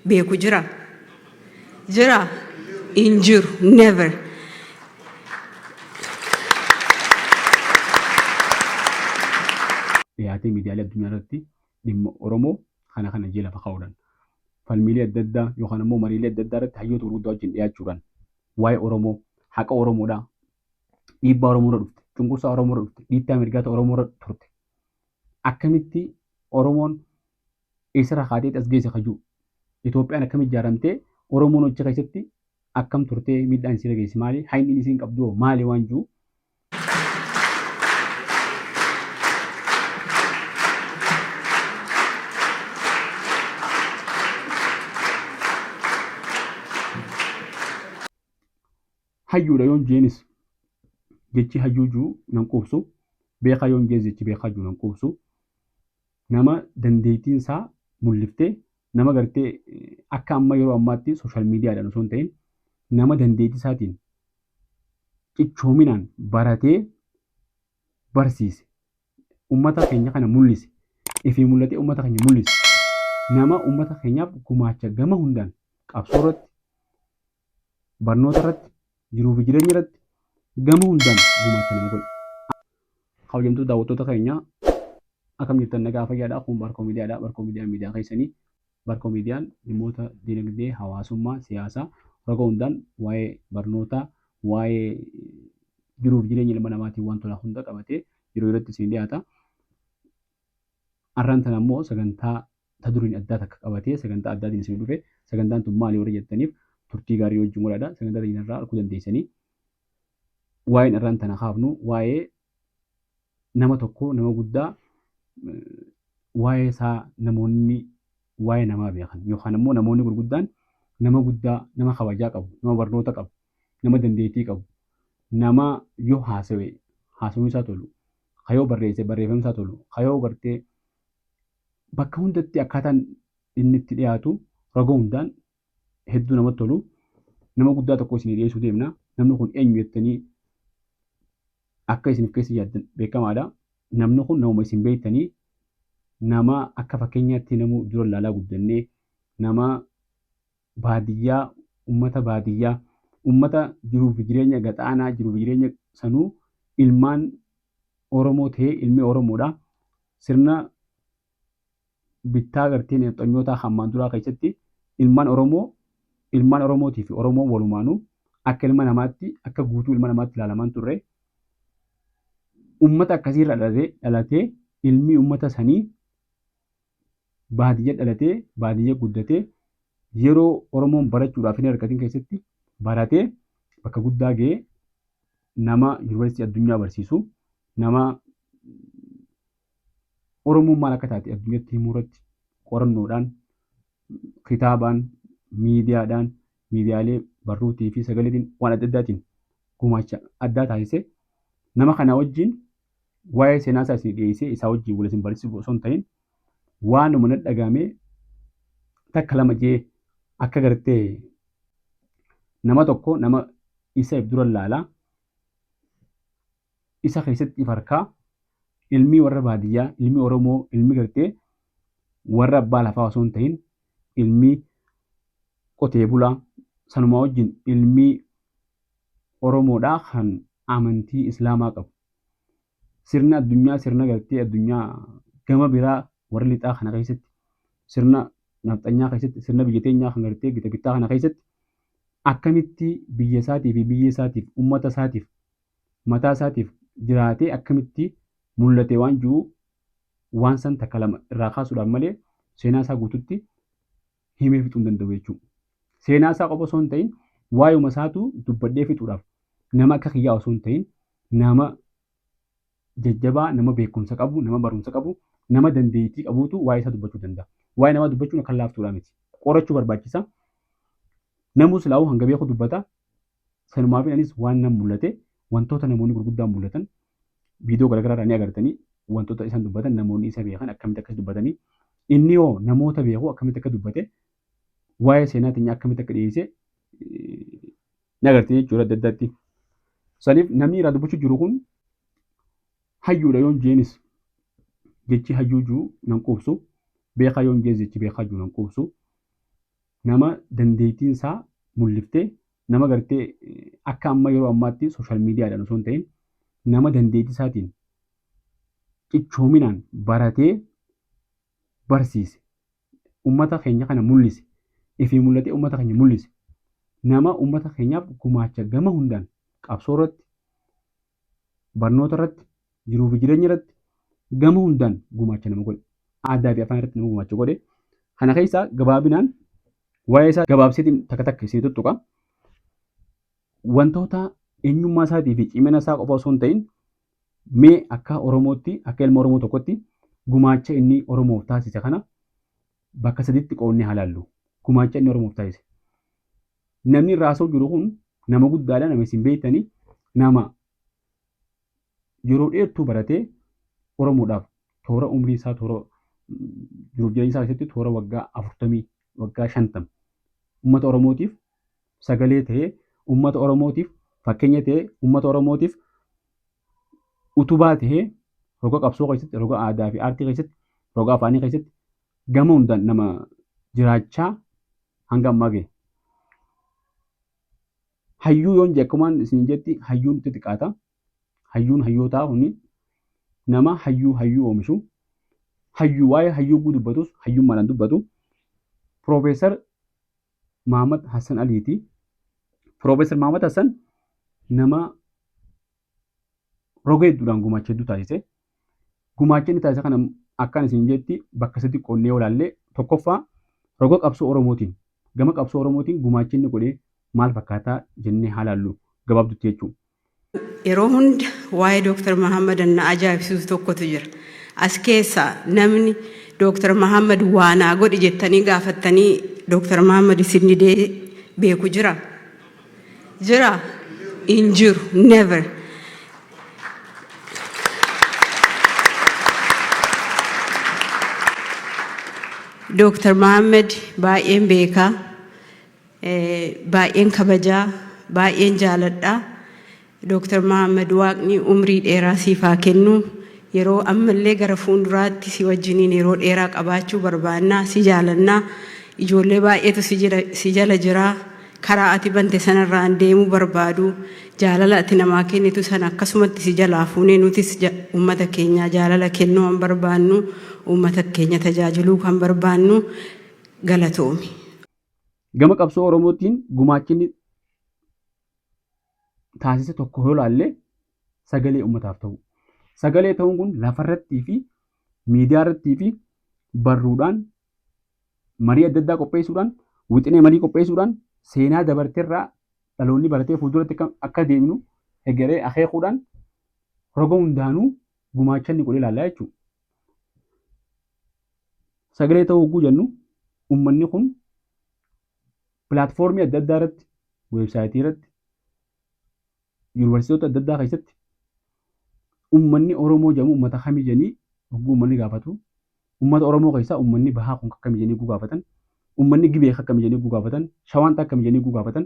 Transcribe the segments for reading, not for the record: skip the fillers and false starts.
beeku jira injiru never. Dhiyaatee miidiyaalee addunyaa irratti dhimma Oromoo kana jala kaa'uudhaan falmiilee adda addaa yookaan immoo mariilee adda addaa irratti hayyoota gurguddaa wajjin dhiyaachuudhaan waa'ee Oromoo haqa Oromoodhaa dhiibbaa Oromoo irra dhufte cunqursaa Oromoo irra dhufte dhiittaa mirgaata Oromoo irra turte akkamitti Oromoon eessarraa kaatee as geesse kajuu Itoophiyaan akkamitti ijaaramtee Oromoon hojii keessatti akkam turtee miidhaan isii dhageesse maali hayni isiin qabdu maali waan jiru. Hayyuudha yoon jeenis jechi hayyuu jiru nan quubsu beekaa yoon jees jechi beekaa jiru nan quubsu nama dandeettiin isaa mul'iftee nama gartee akka amma yeroo ammaatti sooshaal miidiyaadhaan osoo hin ta'in nama dandeettii isaatiin cichoominaan baratee barsiise uummata keenya kana mul'ise ifii mul'atee uummata keenya mul'ise nama uummata keenyaaf gumaacha gama hundaan qabsoo irratti barnoota irratti jiruuf jireenya irratti gama hundaan gumaacha nama godhe. Hawwamtoota daawwattoota keenya akkam jirtan nagaa fayyaadhaa kun Barkoo Miidiyaadhaa. Barkoo Miidiyaan miidiyaa keessanii Barkoo Miidiyaan dhimmoota dinagdee hawaasummaa siyaasaa roga hundaan waa'ee barnootaa waa'ee jiruuf jireenya ilma namaatiin waan tola hunda qabatee yeroo irratti isin dhiyaata. Arraan tana immoo sagantaa duriin addaa takka qabatee sagantaa addaatiin isin dhufe sagantaan tun maali warra jettaniif turtii gaarii wajjin godhadha. Sagantaa irraa arguu dandeessanii waa'een irraan tana kaafnu waa'ee nama tokko nama guddaa waa'ee isaa namoonni waa'ee namaa beekan yookaan immoo namoonni gurguddaan nama guddaa nama kabajaa qabu nama barnoota qabu nama dandeettii qabu nama yoo haasawuu isaa tolu kayoo barreeffamuu isaa tolu kayoo gartee bakka hundatti akkaataan inni itti dhiyaatu roga hundaan hedduu namatti tolu nama guddaa tokko isin dhiyeessuu deemna. Namni kun eenyu jettanii akka isiniif keessa yaaddan beekamaadha. Namni kun nama isin beektanii nama akka fakkeenyaatti namu dura laalaa guddannee nama baadiyyaa uummata jiruuf jireenya gaxaanaa jiruuf jireenya sanuu ilmaan Oromoo ta'ee ilmi Oromoodha. Sirna bittaa gartee nyaatanyootaa hammaan duraa keessatti ilmaan Oromootii fi Oromoon walumaanuu akka ilma namaatti akka guutuu ilma namaatti ilaalamaan turre uummata akkasiirra dhalatee ilmi uummata sanii baadiyyaa dhalatee baadiyyaa guddatee yeroo Oromoon barachuudhaaf hin harkatin keessatti baratee bakka guddaa ga'ee nama yuunivarsiitii addunyaa barsiisu nama Oromoon maal akka taate addunyatti himuu irratti qorannoodhaan kitaabaan miidiyaadhaan miidiyaalee barruutii fi sagaleetiin waan adda addaatiin gumaacha addaa taasise nama kana wajjin waa'ee seenaa isaa isin dhiyeessee isaa wajjin wal isin barsiisuu osoo hin ta'in waanuma na dhagaamee takka lama jee akka gartee nama tokko nama isa dura laalaa isa keessatti ifarkaa ilmi warra baadiyyaa ilmi Oromoo ilmi gartee warra abbaa lafaa osoo hin ta'in ilmi qotee bulaa sanuma wajjin ilmi Oromoodhaa kan amantii Islaamaa qabu. Sirna addunyaa sirna gartee addunyaa gama biraa warra lixaa kana keessatti sirna nafxanyaa keessatti sirna biyya teenyaa kan gartee gita bittaa kana keessatti akkamitti biyya isaatii fi biyya isaatiif uummata isaatiif mataa isaatiif jiraatee akkamitti mul'ate waan jiru waan san takka lama irraa kaasuudhaan malee seenaa isaa guututti himee fixuu hin danda'u jechuudha. Seenaa isaa qofa osoo hin ta'in waa'uma isaatu dubbadhee fixuudhaaf nama akka kiyyaa osoo hin ta'in nama jajjabaa nama beekumsa qabu nama barumsa qabu nama dandeettii qabuutu waa'ee isaa dubbachuu danda'a. Waa'ee namaa dubbachuun akka laaftuudha miti. Qorachuu barbaachisa. Namus laa'uu hanga beeku dubbata. Sanumaaf anis waan nan mul'ate wantoota namoonni gurguddaan mul'atan viidiyoo garaagaraa ni agartanii wantoota isaan dubbatan namoonni isa beekan akkamitti akkas dubbatanii inni hoo namoota beeku akkamitti akka dubbate waa'ee seenaatiin akkamitti akka dhiyeesse ni agartanii jechuudha adda addaatti. Saniif namni irraa dubbachuu jiru kun hayyuudha yoon jeenis jechi hayyuu jiru nan quubsu beekaa yoon jees jechi beekaa jiru nan quubsu nama dandeettiin isaa mul'iftee nama gartee akka amma yeroo ammaatti sooshaal miidiyaadhaan osoo hin ta'in nama dandeettii isaatiin cichoominaan baratee barsiise uummata keenya kana mul'ise ifii mul'atee uummata keenya mul'ise nama uummata keenyaaf gumaacha gama hundaan qabsoo irratti barnoota irratti jiruu fi jireenya irratti gama hundaan gumaacha nama godhe aadaa fi afaan irratti nama gumaacha godhe kana keessaa gabaabinaan waa'ee isaa gabaabseetiin takka takka isin tuttuqa wantoota eenyummaa isaatii fi cimina isaa qofa osoo hin ta'in mee akka Oromootti akka ilma Oromoo tokkotti gumaacha inni Oromoof taasise kana bakka sadiitti qoodnee haa ilaallu. Gumaacha inni Oromoof taasise. Namni irraa haasa'u jiru kun nama guddaadha nama isin beektanii nama yeroo dheertuu baratee Oromoodhaaf toora umrii isaa toora jiruuf jireenya isaa keessatti toora waggaa 40 waggaa 50 uummata Oromootiif sagalee ta'ee uummata Oromootiif fakkeenya ta'ee uummata Oromootiif utubaa ta'ee roga qabsoo keessatti roga aadaa fi aartii keessatti roga afaanii keessatti gama hundaan nama jiraachaa hanga ammaa gahe. Hayyuu yoon jechuun isin jetti hayyuun itti xiqqaata. Hayyuun hayyootaa huni nama hayyuu oomishu hayyuu waa'ee hayyuu guu dubbatus hayyummaadhaan dubbatu Piroofeesar Mahammad Hassan Aliiti. Piroofeesar Mahammad Hassan nama roga hedduudhaan gumaacha hedduu taasise. Gumaacha inni taasise kana akkaan isin jetti bakka sadiitti qoonnee olaallee tokkoffaa roga qabsoo Oromootiin gama qabsoo Oromootiin gumaacha inni godhee maal fakkaataa jennee haa ilaallu gabaabdutti jechuudha. Yeroo hunda waa'ee Dr. Mahammad na ajaa'ibsiisu tokkotu jira. As keessaa namni Dr. Mahammad waanaa godhi jettanii gaafattanii Dr. Mahammad isin beeku jira? Jira? Hin jiru. Never. Dr. Mahammad baay'een beekaa, baay'een kabajaa, baay'een jaaladhaa. Dr. Mahammad Waaqni umrii dheeraa siif haa kennu. Yeroo ammallee gara fuulduraatti si wajjiniin yeroo dheeraa qabaachuu barbaannaa, si jaalannaa. Ijoollee baay'eetu si jala jiraa. Karaa ati bante sanarraan deemuu barbaadu. Jaalala ati namaa kennitu sana akkasumatti si jalaa fuunee nutis uummata keenyaa jaalala kennuu kan barbaannu, uummata keenya tajaajiluu kan barbaannu galatoomi. Gama qabsoo Oromootiin gumaachinni taasise tokko yoo ilaalle sagalee uummataaf ta'u. Sagalee ta'uun kun lafarrattii fi miidiyaa irrattii fi barruudhaan marii adda addaa qopheessuudhaan wixinee marii qopheessuudhaan seenaa dabarteerraa dhaloonni baratee fuulduratti akka deemnu egeree akeekuudhaan roga hundaanuu gumaacha inni godhee ilaallaa jechuudha. Sagalee ta'uu hogguu jennu uummanni kun pilaatfoormii adda addaa irratti weebsaayitii irratti yuunivarsiitota adda addaa keessatti uummanni Oromoo jedhamu uummata kamii jedhanii hogguu uummanni gaafatu. Uummata Oromoo keessaa uummanni bahaa kun akkamii jedhanii gaafatan. Uummanni Gibee akkamii jedhanii gaafatan. Shawaan akkamii jedhanii gaafatan.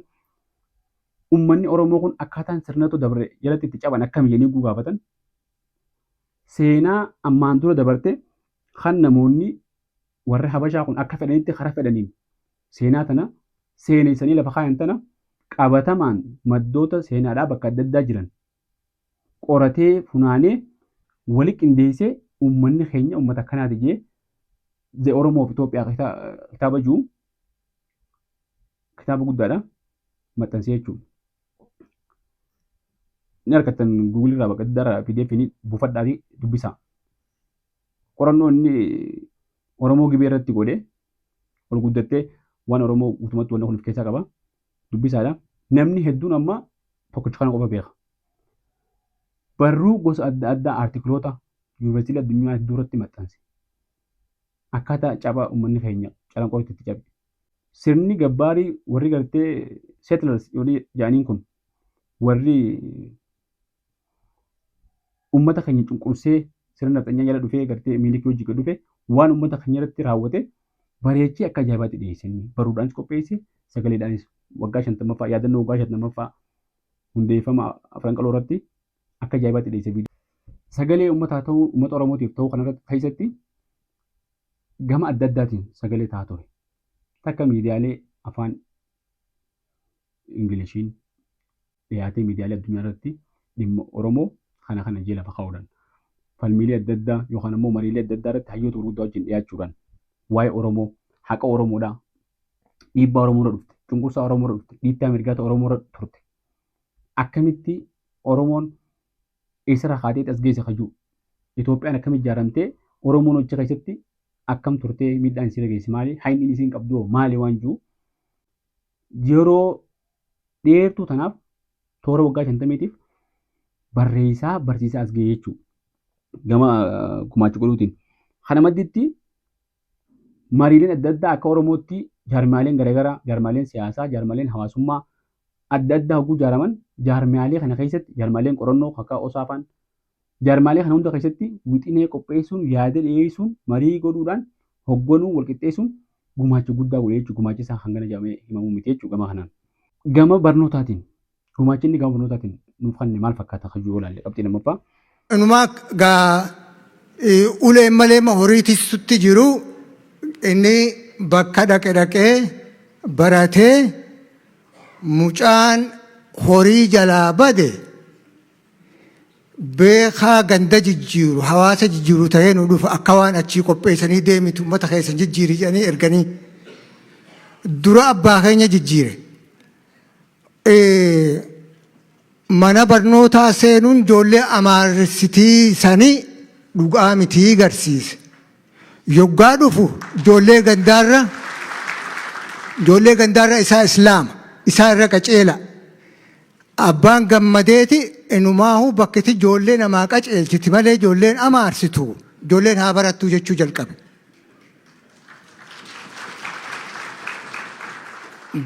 Uummanni Oromoo kun akkaataan sirnatu dabre jalatti itti caban akkamii jedhanii gaafatan. Seenaa ammaan dura dabarte kan namoonni warri Habashaa kun akka fedhanitti karaa fedhaniin seenaa tana seeneessanii lafa kaayan tana qabatamaan maddoota seenaadhaa bakka adda addaa jiran qoratee funaanee wali qindeessee uummanni keenya uummata akkanaati jee The Oromoo of Itoophiyaa kitaaba jiru kitaaba guddaadha maxxansee jechuudha. Ni argattan Google irraa bakka adda addaa PDF ni buufadhaa fi dubbisaa. Qorannoo inni Oromoo Gibee irratti godhee ol guddattee waan Oromoo guutumatti waan kun of keessaa qaba. Dubbisaadha. Namni hedduun amma tokkicha kana qofa beeka. Barruu gosa adda addaa aartikloota yuunivarsiitii addunyaa hedduu irratti maxxanse. Akkaataa cabaa uummanni keenya calanqoo itti cabe. Sirni gabbaarii warri gartee settlers jedhaniin kun warri uummata keenya cunqursee sirna nafxanyaa jala dhufee gartee miilikii hojii dhufe waan uummata keenya irratti raawwate bareechee akka ajaa'ibaatti dhiyeessanii baruudhaanis qopheesse sagaleedhaanis waggaa 50ffaa yaadannoo waggaa 50ffaa hundeeffama afran qaloo irratti akka ajaa'ibaatti dhiyeesse. Sagalee uummataa ta'uu uummata Oromootiif ta'uu kanarratti keessatti gama adda addaatiin sagalee ta'a ture. Takka miidiyaalee afaan Ingiliishiin dhiyaatee miidiyaalee addunyaa irratti dhimma Oromoo kana jee lafa kaa'uudhaan falmiilee adda addaa yookaan immoo mariilee adda addaa irratti hayyoota gurguddaa wajjin dhiyaachuudhaan waa'ee Oromoo haqa Oromoodhaa dhiibbaa Oromoo irra dhufte cunqursaa Oromoo irra dhufte dhiittaa mirgaata Oromoo irra turte akkamitti Oromoon eessarraa kaatee as geesse kajuu Itoophiyaan akkamitti ijaaramtee Oromoon hojii keessatti akkam turtee miidhaan isii dhageesse maali haynni isiin qabdu maali waan jiru yeroo dheertuu tanaaf toora waggaa 50tiif barreessaa barsiisaa as ga'ee jechuudha. Gama gumaacha godhuutiin. Kana madditti mariileen adda addaa akka Oromootti jaarmaaleen garaagaraa jaarmaaleen siyaasaa jaarmaaleen hawaasummaa adda addaa hogguu ijaaraman jaarmaalee kana keessatti jaarmaaleen qorannoo akka osaafaan jaarmaalee kana hunda keessatti wixinee qopheessuun yaada dhiyeessuun marii godhuudhaan hogganuu walqixxeessuun gumaacha guddaa godhee jechuudha. Gumaachi isaa hangana jedhamee himamuu miti jechuudha gama kanaan. Gama barnootaatiin gumaachinni gama barnootaatiin nuuf kanne maal fakkaata kajuu olaalle qabxii lammaffaa. Inumaa gaa ulee malee horiitti jiru inni bakka dhaqee baratee mucaan horii jalaa bade beekaa ganda jijjiiru hawaasa jijjiiru ta'ee nu dhufa akka waan achii qopheessanii deemitu uummata keessan jijjiiri jedhanii erganii dura abbaa keenya jijjiire. Mana barnootaa seenuun ijoollee amaarsitii sanii dhugaa mitii garsiise. Yoggaa dhufu ijoollee gandaarra isaa islaama isaa irra qaceela. Abbaan gammadeeti inumaahu bakkiti ijoollee namaa qaceelchiti malee ijoolleen amaarsitu ijoolleen haa barattuu jechuu jalqabe.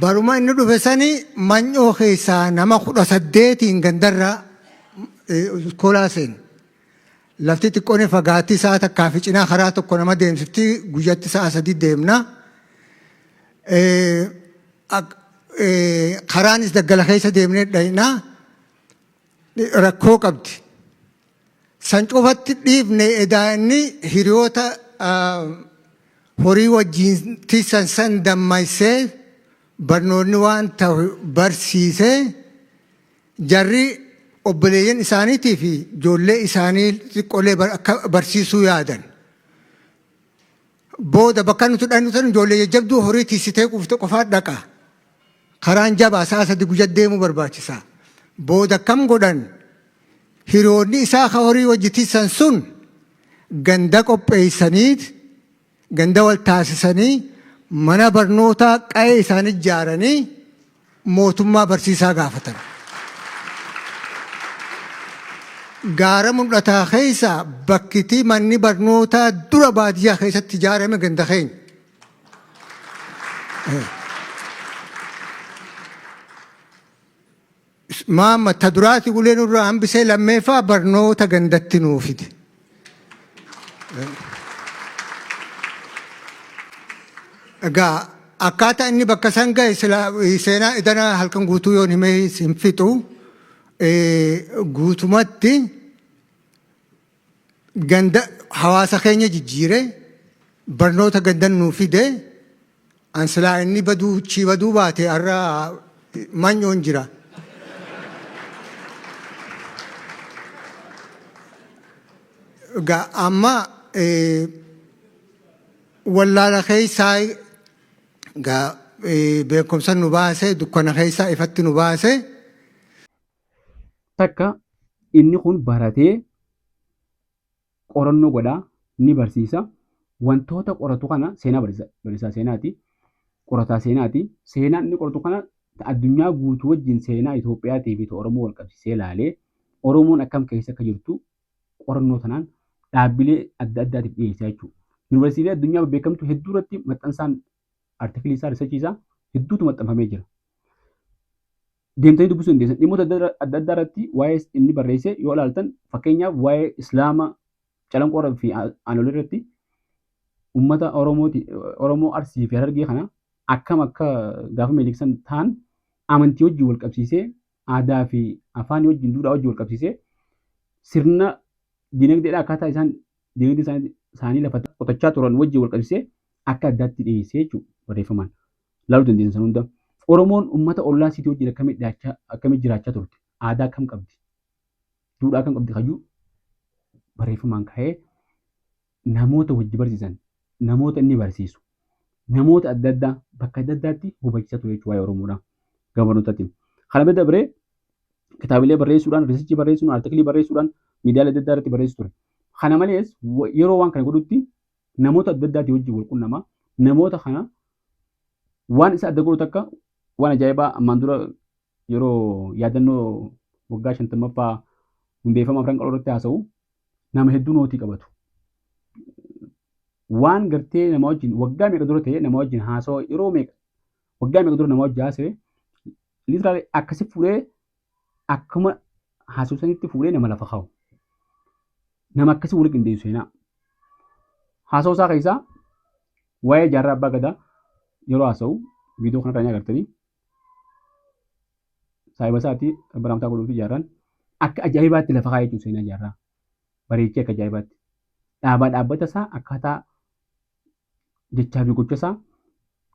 Baruma inni dhufe sanii manyoo keessaa nama 18 gandarraa iskoolaa seene. Lafti xiqqoon fagaattii sa'a takkaa fi cinaa karaa tokko nama deemsifti guyyatti sa'a 3 deemna. Karaanis daggala keessa deemnee dhaynaa rakkoo qabdi. San cufatti dhiifne edaa inni hiriyoota horii wajjin tiisan san dammaysee barnoonni waan ta'u barsiisee jarri obboleeyyan isaaniitii fi ijoollee isaanii xiqqoolee akka barsiisuu yaadan. Booda bakka nuti dhannutan ijoollee jajjabduu horii tiisitee qufte qofaa dhaqa. Karaan jabaa sa'a 3 guyyaa deemuu barbaachisa. Booda akkam godhan hiriyoonni isaa ka horii hojjetiisan sun ganda qopheessanii ganda wal taasisanii mana barnootaa qa'ee isaan ijaaranii mootummaa barsiisaa gaafatan. Gaara mul'ataa keessa bakkitii manni barnootaa dura baadiyyaa keessatti ijaarame ganda keenya. Maamma ta duraati ulee nurraa hambisee lammeeffaa barnoota gandatti nuu fide. Egaa akkaataa inni bakka san ga'e seenaa idanaa halkan guutuu yoon himee hin fixu guutumatti ganda hawaasa keenya jijjiire barnoota gandan nuu fide ansilaa inni chii baduu baate har'a manyoon jira. Egaa amma wallaala keessaa egaa beekumsa nu baase dukkana keessaa ifatti nu baase. Takka inni kun baratee qorannoo godhaa ni barsiisa. Wantoota qoratu kana seenaa barsiisaa seenaati. Qorataa seenaati. Seenaan inni qoratu kana addunyaa guutuu wajjin seenaa Itoophiyaatii fi Oromoo wal qabsiisee ilaalee Oromoon akkam keessa akka jirtu qorannoo tanaan dhaabbilee adda addaatiif dhiyeessaa jechuudha. Yuunivarsiitii addunyaa beekamtu hedduu irratti maxxansaan artiikilii isaa riisarchii isaa hedduutu maxxanfamee jira. Deemtanii dubbisuu hin dandeessan. Dhimmoota adda addaa irratti waa'ee inni barreesse yoo ilaaltan fakkeenyaaf waa'ee Islaama calanqoo fi aanolee irratti uummata Oromoo Arsii fi Harargee kana akkam akka gaafa miliqsan ta'an amantii wajjin wal qabsiisee aadaa fi afaan wajjin duudhaa wajjin wal qabsiisee sirna dinagdeedhaa akkaataa isaan dinagdee isaanii lafa qotachaa turan wajjin wal qabsiisee akka addaatti dhiyeessee jechuudha barreeffamaan. laaluu dandeessan san hunda. Oromoon uummata ollaa siitii wajjin akkamitti jiraachaa turte? Aadaa akkam qabdi? Duudhaa akkam qabdi? Kayyuu barreeffamaan ka'ee namoota wajji barsiisan, namoota inni barsiisu, namoota adda addaa bakka adda addaatti hubachiisaa ture jechuudha waa'ee Oromoodhaa gabaabumatti. Kana bira dabree kitaabilee barreessuudhaan, riisarchii barreessuudhaan, artiklii barreessuudhaan miidiyaalee adda addaa irratti barreessu ture. Kana malees yeroo waan kana godhutti namoota adda addaatii wajjin wal quunnamaa namoota kana waan isa adda godhu takka waan ajaa'ibaa ammaan dura yeroo yaadannoo waggaa 50ffaa hundeeffama Afran Qaloo irratti haasa'u nama hedduu nootii qabatu. Waan gartee nama wajjin waggaa meeqa dura ta'e nama wajjin haasa'u yeroo meeqa waggaa meeqa dura nama wajjin haasa'e liitiraali akkasi fuudhee akkuma haasofsanitti fuudhee nama lafa kaa'u. Nama akkasii waliin qindeessu seenaa. Haasa'u isaa keessaa waa'ee jaarraa abbaa gadaa yeroo haasa'u viidiyoo kanarraa ni agartanii. Saayiba isaatii baraamtaa godhuufi jaarraan akka ajaa'ibaatti lafa kaa'ee jiru seenaa jaarraa. Bareechee akka ajaa'ibaatti. Dhaabbata isaa akkaataa jechaa fi gocha isaa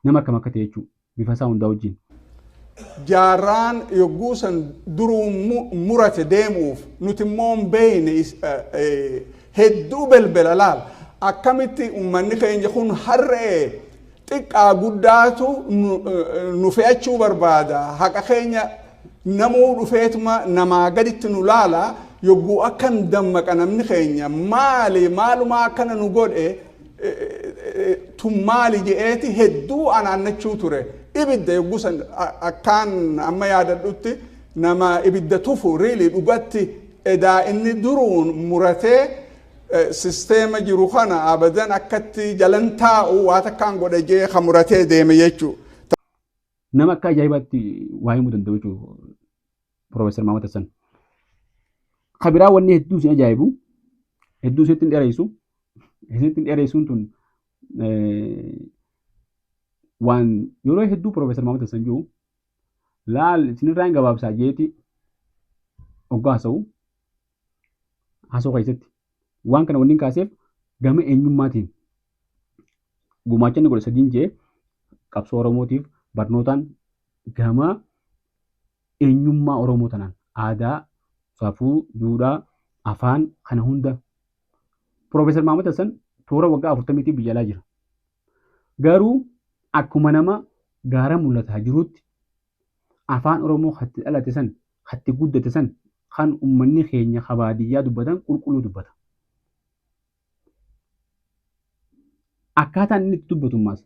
nama akkam akka ta'e jechuudha. Bifa isaa hundaa wajjin. Jaarraan yogguu san duruu murate deemuuf nuti immoo hin beekne hedduu belbela laal. Akkamitti uummanni keenya kun harree xiqqaa guddaatu nu fe'achuu barbaada. Haqa keenya namuu dhufeetuma namaa gaditti nu laala. Yogguu akkan dammaqa namni keenya maaluma akkana nu godhe tun maali je'eeti hedduu anaannachuu ture. Ibidda yogguu san akkaan amma yaadadhutti nama ibidda tufu riili dhugatti edaa inni duruun muratee sisteema jiru kana abadan akkatti jalan taa'u waa takkaan godhe jee ka muratee deeme jechuu. Nama akka ajaa'ibaatti waa himuu danda'u jechuudha Profeesar Maamad Hassan. Kabiraa wanni hedduu isin ajaa'ibu hedduu isinitti dheeressuun tun waan yeroo hedduu Profeesar Maamad Hassan jiru laal isinirraa hin gabaabsaa jeeti hoggaa haasa'u keessatti waan kana wanni kaaseef gama eenyummaatiin gumaacha inni godhe sadiin jee qabsoo Oromootiif barnootaan gama eenyummaa Oromoo tanaan aadaa safuu duudhaa afaan kana hunda Profeesar Maamad Hassan toora waggaa 40 biyya alaa jira. Garuu akkuma nama gaara mul'ataa jirutti afaan Oromoo hatti dhalate san hatti guddate san kan uummanni keenya baadiyyaa dubbatan qulqulluu dubbata. Akkaataan inni itti dubbatu maas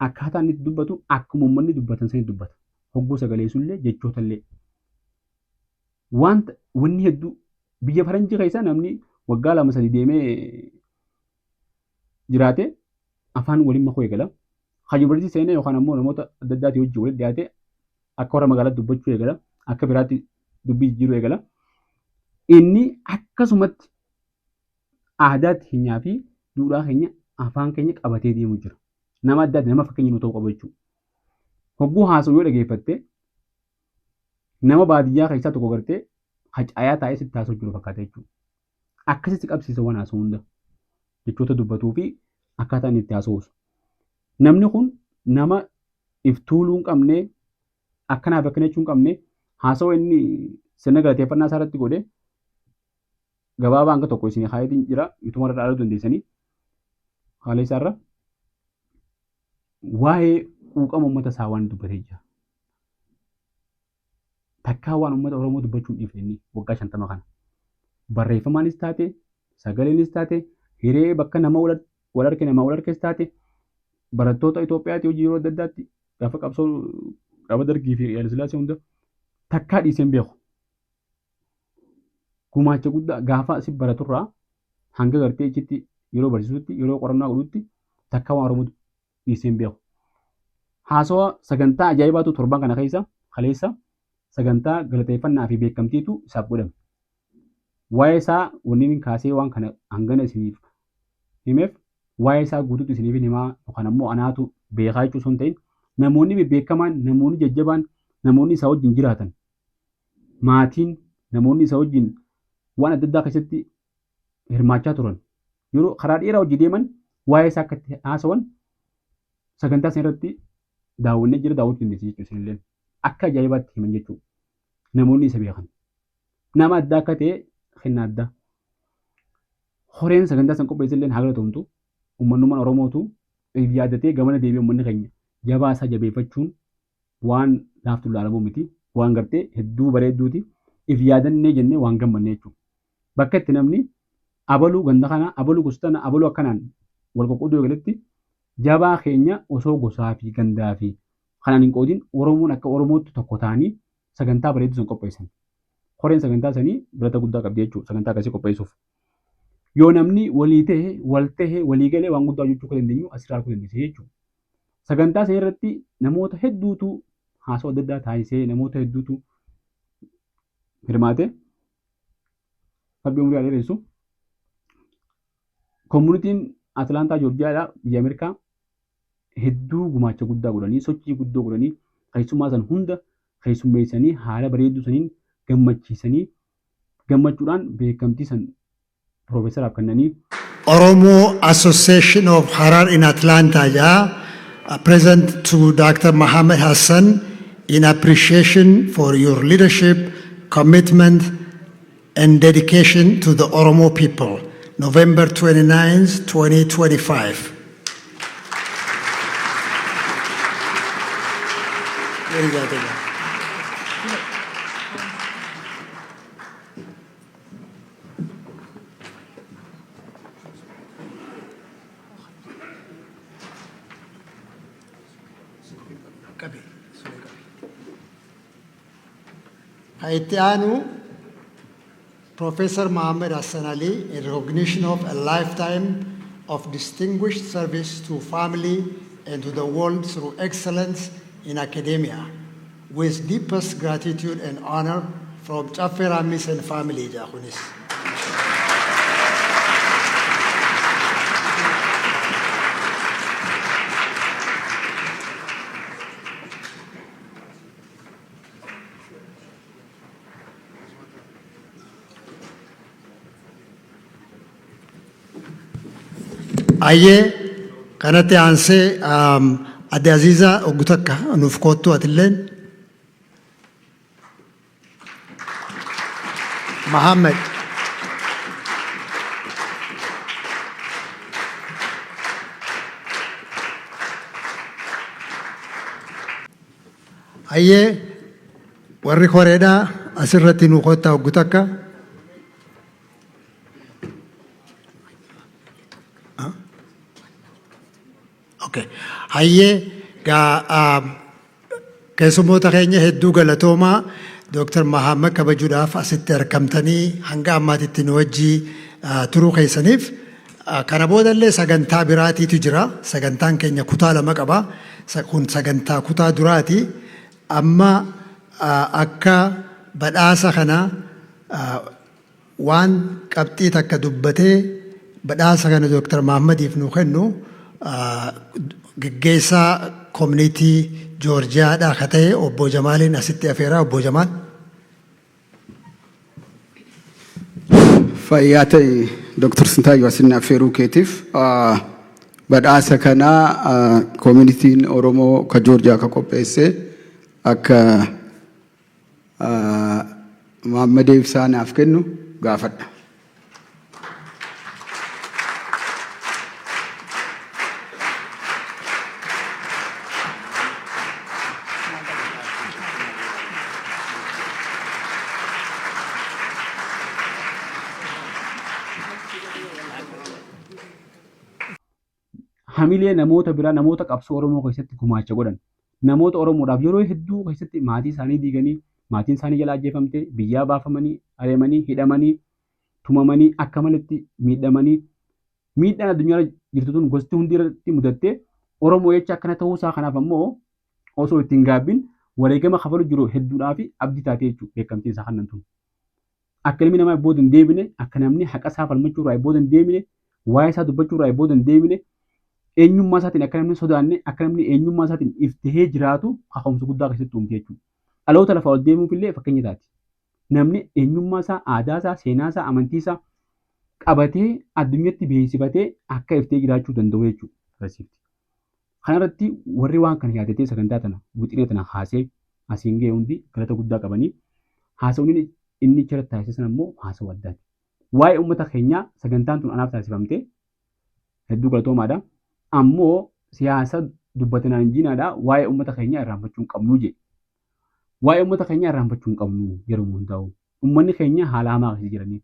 akkaataan inni itti dubbatu akkuma uummanni dubbatan sanii dubbata. Hogguu sagalee sullee jechoota illee. Wanni hedduu biyya faranjii keessa namni waggaa 2-3 deemee jiraate afaan waliin makuu eegala. Kan yuunivarsiitii seenee yookaan ammoo namoota adda addaatii wajjin walitti dhiyaate akka warra magaalaatti dubbachuu eegala. Akka biraatti dubbii jijjiiruu eegala. Inni akkasumatti aadaatti keenyaa fi duudhaa keenya afaan keenya qabatee deemu jira. Nama adda addaa nama fakkeenya nu ta'uu qabu jechuudha. Hogguu haasa'u yoo dhageeffatte nama baadiyyaa keessaa tokko gartee hacaayaa taa'ee sitti haasa'u jiru fakkaata jechuudha. Akkasitti qabsiisa waan haasa'u hunda jechoota dubbatuu fi akkaataa inni itti haasa'us. Namni kun nama iftuuluu hin qabne akkanaaf akkana jechuu hin qabne haasa'u inni sirna galateeffannaa isaa irratti godhe gabaabaa hanga tokko isin haayitiin jira ituma irra dhaaluu dandeessanii haala isaarra waa'ee quuqama uummata isaa waan dubbatee jira. Takkaa waan uummata Oromoo dubbachuu dhiifne inni waggaa 50 kana. Barreeffamaanis taate, sagaleenis taate, hiree bakka nama wal harkees taate, barattoota Itoophiyaatti hojii yeroo adda addaatti gaafa qabsoo gaafa Dargii fi Haayile Sillaasee hunda takkaa dhiiseen beeku. Gumaacha guddaa gaafa si baraturraa hanga gartee ichitti yeroo barsiisutti yeroo qorannaa godhutti takkaa waan Oromoo dhiiseen beeku. Haasawaa sagantaa ajaa'ibaatu torban kana keessa kaleessa sagantaa galateeffannaa fi beekamtiitu isaaf godhame. Waa'ee isaa wanni kaasee waan kana hangana isiniif himeef waa'ee isaa guutuutti isiniif himaa yookaan ammoo anaatu beekaa jechuu osoo hin ta'in namoonni bebbeekamaan namoonni jajjabaan namoonni isaa wajjin jiraatan maatiin namoonni isaa wajjin waan adda addaa keessatti hirmaachaa turan yeroo karaa dheeraa hojii deeman waa'ee isaa akka haasa'an sagantaa sana irratti daawwannee jira daawwachuu dandeessi jechuudha isinillee. Akka ajaa'ibaatti himan jechuudha. Namoonni isa beekan. Nama addaa akka ta'e kenna addaa. Horeen sagantaa san qopheessillee haa galatoomtu. Uummanummaan Oromootu yaadatee gamana deebi'ee uummanni keenya jabaa isaa jabeeffachuun waan laaftuu ilaalamuu miti. Waan gartee hedduu bareedduuti. If yaadannee jennee waan gammanne jechuudha. Bakka itti namni abaluu ganda kana abaluu gosa tana abaluu akkanaan wal qoqqooduu eegaletti jabaa keenya osoo gosaa fi gandaa fi kanaan hin qoodin Oromoon akka Oromootti tokko ta'anii sagantaa bareedduu san qopheessan. Horeen sagantaa sanii birata guddaa qabdi jechuudha sagantaa akkasii qopheessuuf. Yoo namni walii ta'e wal ta'e walii galee waan guddaa hojjechuu kan dandeenyu asirraa arguu dandeessa jechuudha. Sagantaa sana irratti namoota hedduutu haasawaa adda addaa taasisee namoota hedduutu hirmaate Rabbi umurii haa dheeressu. Koommunitiin Atlaantaa Joorjiyaadhaa biyya Ameerikaa hedduu gumaacha guddaa godhanii sochii guddoo godhanii keessummaa san hunda keessummeessanii haala bareedduu saniin gammachiisanii gammachuudhaan beekamtii san piroofeesaraaf kennanii. Oromo Association of Harar in Atlanta, present to Dr. Muhammad Hassan in appreciation for your leadership, commitment, and dedication to the Oromo people. November 29th, 2025. Haitianu Professor Muhammad Hassan Ali, in recognition of a lifetime of distinguished service to family and to the world through excellence in academia, with deepest gratitude and honor from Chafe Ramis and family. Jahunis. Aye, kanate anse Ade Aziza Ogutaka nufkotu atilen. Muhammad. Aye, warri koreda asirratti nukota Ogutaka. Hayyee keessummoota keenya hedduu galatoomaa Dr. Muhammad kabajuudhaaf asitti argamtanii hanga ammaatitti nu wajjii turuu keessaniif kana boodallee sagantaa biraatiitu jira. Sagantaan keenya kutaa lama qaba. Kun sagantaa kutaa duraati. Amma akka badhaasa kana waan qabxii takka dubbatee badhaasa kana Dr. Muhammadiif nu kennu Geggeessaa community Joorjiyaadhaa ka ta'e obbo Jamaaliin asitti afeeraa. Obbo Jamaal. Fayyaa ta'e Dr. Sintaayyoo asinni affeeruu keetiif badhaasa kanaa communitiin Oromoo ka Joorjiyaa ka qopheesse akka Muhammad ibsaa naaf kennu gaafadha. Hamilee namoota biraa namoota qabsoo Oromoo keessatti gumaacha godhan namoota Oromoodhaaf yeroo hedduu keessatti maatii isaanii diiganii maatiin isaanii jalaa ajjeefamte biyyaa baafamanii areemanii hidhamanii tumamanii akka malatti miidhamanii miidhaan addunyaa jirtu tun gosti hundi irratti mudattee Oromoo jecha akkana ta'uusaa kanaaf ammoo osoo ittiin gaabbiin wareegama kafalu jiru hedduudhaa fi abdii taatee jechuudha beekamtiin isaa kannan tun. Akka ilmi namaa booda hin deebine akka namni haqa isaa falmachuu irraa booda hin deebine waa'ee isaa dubbachuu irraa booda hin deebine eenyummaa isaatiin akka namni sodaanne akka namni eenyummaa isaatiin iftihee jiraatu kaka'umsa guddaa keessatti uumte jechuudha. Dhaloota lafaa ol deemuuf illee fakkeenya taati. Namni eenyummaa isaa, aadaa isaa, seenaa isaa, amantii isaa qabatee addunyatti beeksifatee akka iftee jiraachuu danda'u jechuudha. Kanarratti warri waan kana yaadatee sagantaa tana wixinee tana haasee asiin ga'e hundi galata guddaa qabanii haasawni inni achirratti taasisan ammoo haasawa addaati. Waa'ee uummata keenyaa sagantaan tun anaaf taasifamte hedduu galatoomaadha. Ammoo siyaasa dubbatanaan jinaadha waa'ee uummata keenyaa irraanfachuu hin qabnu jedhe. Waa'ee uummata keenyaa irraanfachuu hin qabnu yeroo hundaa'u. Uummanni keenya haala hamaa keessa jiranii.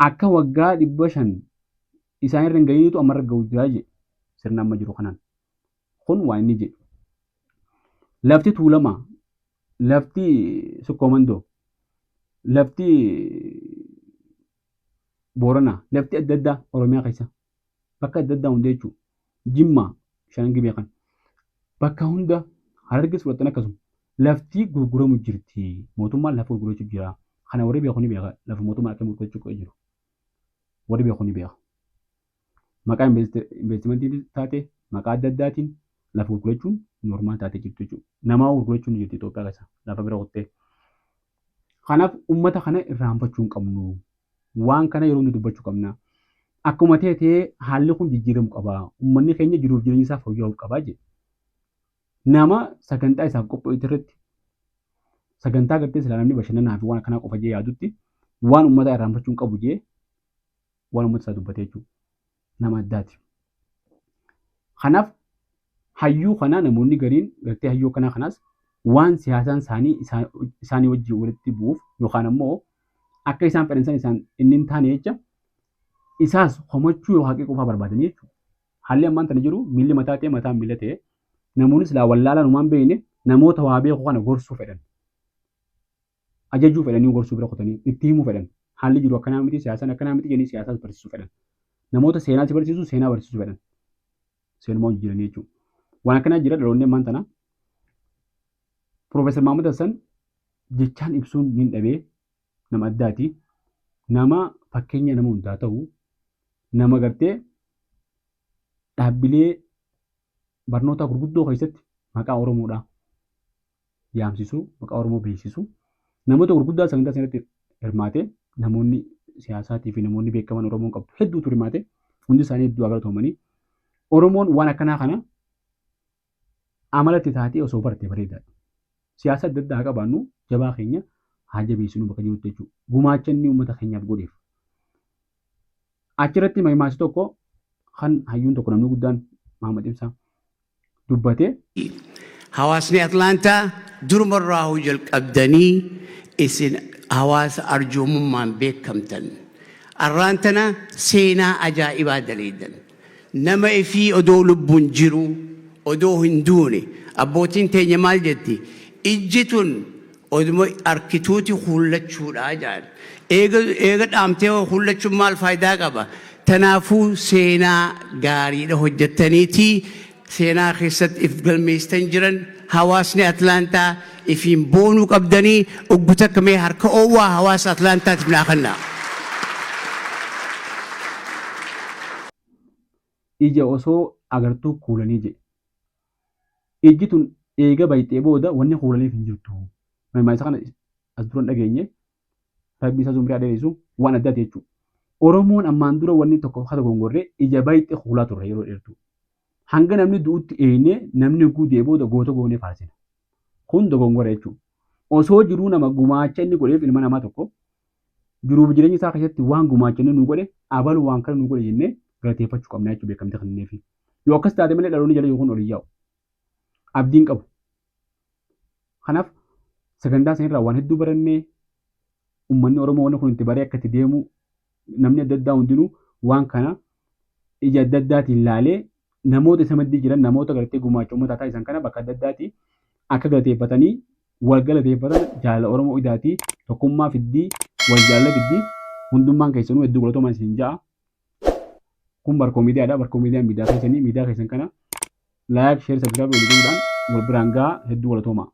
Akka waggaa 500 isaan irra hin gahiinitu ammarra gahu jira jedhe. Sirna amma jiru kanaan. Kun waan inni jedhu. Lafti Tuulamaa, lafti Sukkoomandoo, lafti Booranaa, lafti adda addaa Oromiyaa keessa bakka adda addaa hunda jechuudha. Jimmaa, Shanan Gibee kan bakka hunda Harargees fudhatan akkasuma lafti gurguramu jirti. Mootummaan lafa gurgurachuu jira. Kana warri beeku ni beeka. Lafa mootummaan akka gurgurachuu jiru. Warri beeku ni beeka. Maqaa investimentii taate maqaa adda addaatiin lafa gurgurachuun normaal taatee jirtu jechuudha. Namaa gurgurachuun ni jirti Itoophiyaa keessa lafa bira qottee. Kanaaf uummata kana irraanfachuu hin qabnu. Waan kana yeroo hundi dubbachuu qabna. Akkuma ta'e haalli kun jijjiiramuu qaba. Uummanni keenya jiruuf jireenya isaa fooyya'uu qaba jedhe. Nama sagantaa isaaf qophaa'e irratti sagantaa gartee silaa namni bashannanaa fi waan akkanaa qofa jee yaadutti waan uummata irraanfachuu hin qabu jee waan uummata isaa dubbatee jechuudha. Nama addaati. Kanaaf hayyuu kanaa namoonni gariin gartee hayyuu kanaa kanaas waan siyaasaan isaanii wajjin walitti bu'uuf yookaan ammoo akka isaan fedhan isaan inni hin taane jecha isaas homachuu yoo haqee qofaa barbaadanii jechuudha. Haalli ammaan tana jiru miilli mataa ta'e mataan miila ta'e namoonni silaa wallaalaan uumaan beekne namoota waa beeku kana gorsuu fedhan. Ajajuu fedhanii gorsuu bira kutanii itti himuu fedhan. Haalli jiru akkanaa miti siyaasaan akkanaa miti jedhanii siyaasaas barsiisuu fedhan. Namoota seenaas barsiisuu seenaa barsiisuu fedhan. Seenumaa hojii jiranii jechuudha. Waan akkanaa jira dhaloonni ammaan tana. Piroofeesar Maamud Hassan jechaan ibsuun ni dhabee nama addaati. Nama fakkeenya nama hundaa ta'u nama gartee dhaabbilee barnoota gurguddoo keessatti maqaa Oromoodhaa yaamsisuu maqaa Oromoo beeksisuu namoota gurguddaa sagantaa sanatti hirmaatee namoonni siyaasaatii fi namoonni beekaman Oromoon qabdu hedduutu hirmaate hundi isaanii hedduu galatoomanii Oromoon waan akkanaa kana amalatti taatee osoo barte bareedaadha. Siyaasa adda addaa qabaannu jabaa keenya haa jabeessinu bakka jirutti jechuudha. Gumaacha inni uummata keenyaaf godheef. Achirratti mahimaasi tokko kan hayyuun tokko namni guddaan Maamad Ibsaa dubbatee. Hawaasni Atlaantaa durumarraa jalqabdanii isin hawaasa arjoomummaan beekamtan. Arraan tana seenaa ajaa'ibaa daleedan. Nama ifii odoo lubbuun jiru odoo hin duune abbootiin teenya maal jetti? Ijji tun oduma arkituuti hullachuudha jaan. Eega dhaamtee hullachuun maal faayidaa qaba? Tanaafuu seenaa gaariidha hojjettaniitii seenaa keessatti if galmeessan jiran hawaasni Atlaantaa ifiin boonuu qabdanii uggota akkamee harka oowwaa hawaasa Atlaantaatiif naa kennaa. Ija osoo agartuu kuulanii jedhe. Ijji tun eega bayxee booda wanni kuulaniif hin jirtu. Mahimaasa kana as duran dhageenye rabbi isaa zumrii adeemsisu waan addaati jechuudha. Oromoon ammaan dura wanni tokko hata gongorree ija bayxee kuulaa turre yeroo dheertuu. Hanga namni du'utti eenyee namni guutee booda goota goonee faarsina. Kun dogongora jechuudha. Osoo jiruu nama gumaacha inni godheef ilma namaa tokko jiruuf jireenya isaa keessatti waan gumaacha inni nu godhe abalu waan kana nu godhe jennee galateeffachuu qabna jechuudha beekamtii kan inni fi. Yoo akkas taate malee dhaloonni jala yookaan olii yaa'u. Abdiin qabu. Kanaaf sagantaa sanirraa waan hedduu barannee uummanni Oromoo wanni kun itti baree akka itti deemu namni adda addaa hundinuu waan kana ija adda addaatiin laalee namoota isa maddii jiran namoota gartee gumaacha uummataa taasisan kana bakka adda addaatti akka galateeffatanii wal galateeffatan jaalala Oromoo idaatii tokkummaa fiddii wal jaalala fiddii hundummaan keessanuu hedduu galatoomaa isin ja'a. Kun barkoo miidiyaadha. Barkoo miidiyaan miidiyaa keessanii miidiyaa keessan kana laayik sheer sabsiraabii waliin godhuudhaan wal biraan gahaa hedduu galatoomaa.